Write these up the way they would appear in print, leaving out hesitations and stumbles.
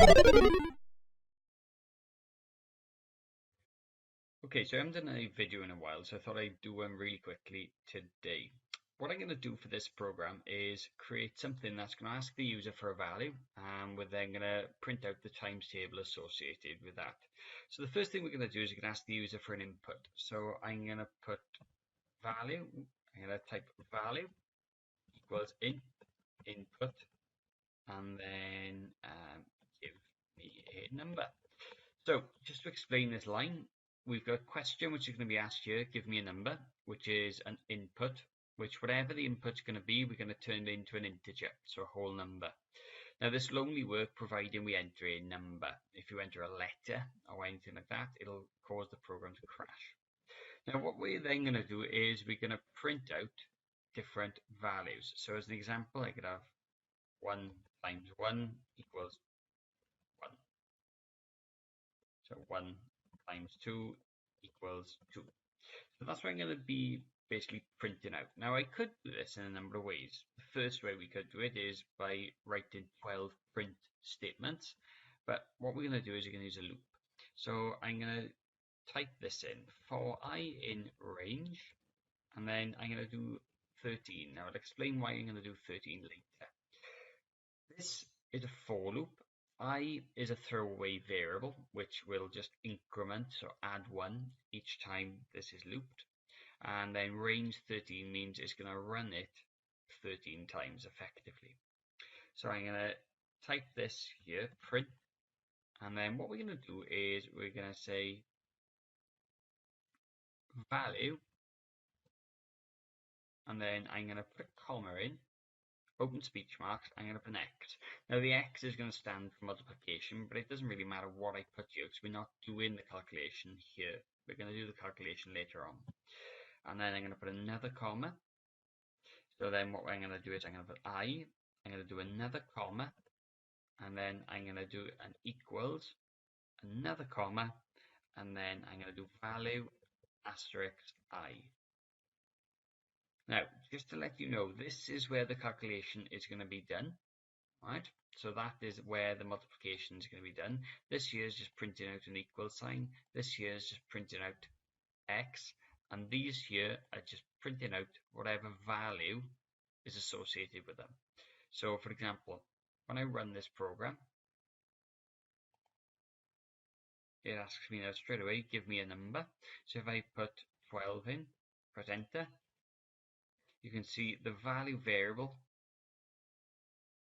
Okay, so I haven't done a video in a while, so I thought I'd do one really quickly today. What I'm going to do for this program is create something that's going to ask the user for a value, and we're then going to print out the times table associated with that. So the first thing we're going to do is we're going to ask the user for an input. So I'm going to put value, I'm going to type value equals input, and then give me a number. So just to explain this line, we've got a question which is going to be asked here, give me a number, which is an input, which whatever the input's going to be, we're going to turn it into an integer, so a whole number. Now this will only work providing we enter a number. If you enter a letter or anything like that, it'll cause the program to crash. Now what we're then going to do is we're going to print out different values. So as an example, I could have 1 times 1 equals 1. So 1 times 2 equals 2. So that's what I'm going to be basically printing out. Now I could do this in a number of ways. The first way we could do it is by writing 12 print statements. But what we're going to do is we're going to use a loop. So I'm going to type this in for I in range, and then I'm going to do 13. Now I'll explain why I'm going to do 13 later. This is a for loop. I is a throwaway variable, which will just increment, so add 1 each time this is looped. And then range 13 means it's going to run it 13 times effectively. So I'm going to type this here, print, and then what we're going to do is we're going to say value, and then I'm going to put comma in, open speech marks, I'm going to put an X. Now the X is going to stand for multiplication, but it doesn't really matter what I put here because we're not doing the calculation here. We're going to do the calculation later on. And then I'm going to put another comma. So then what I'm going to do is I'm going to put I'm going to do another comma, and then I'm going to do an equals, another comma, and then I'm going to do value asterisk I. Now, just to let you know, this is where the calculation is going to be done, right? So that is where the multiplication is going to be done. This here is just printing out an equal sign. This here is just printing out X. And these here are just printing out whatever value is associated with them. So for example, when I run this program, it asks me now straight away, give me a number. So if I put 12 in, press enter, you can see the value variable,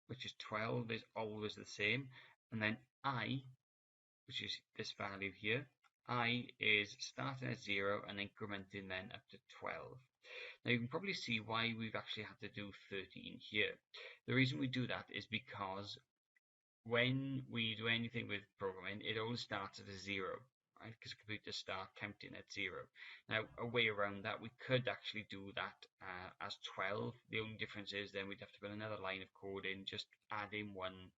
which is 12, is always the same. And then I, which is this value here, I is starting at 0 and incrementing then up to 12. Now you can probably see why we've actually had to do 13 here. The reason we do that is because when we do anything with programming, it always starts at a 0, right? Because computers start counting at 0. Now, a way around that, we could actually do that as 12. The only difference is then we'd have to put another line of code in, just adding 1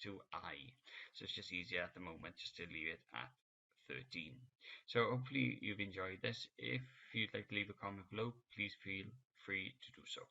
to I. So it's just easier at the moment just to leave it at 13. So hopefully you've enjoyed this. If you'd like to leave a comment below, please feel free to do so.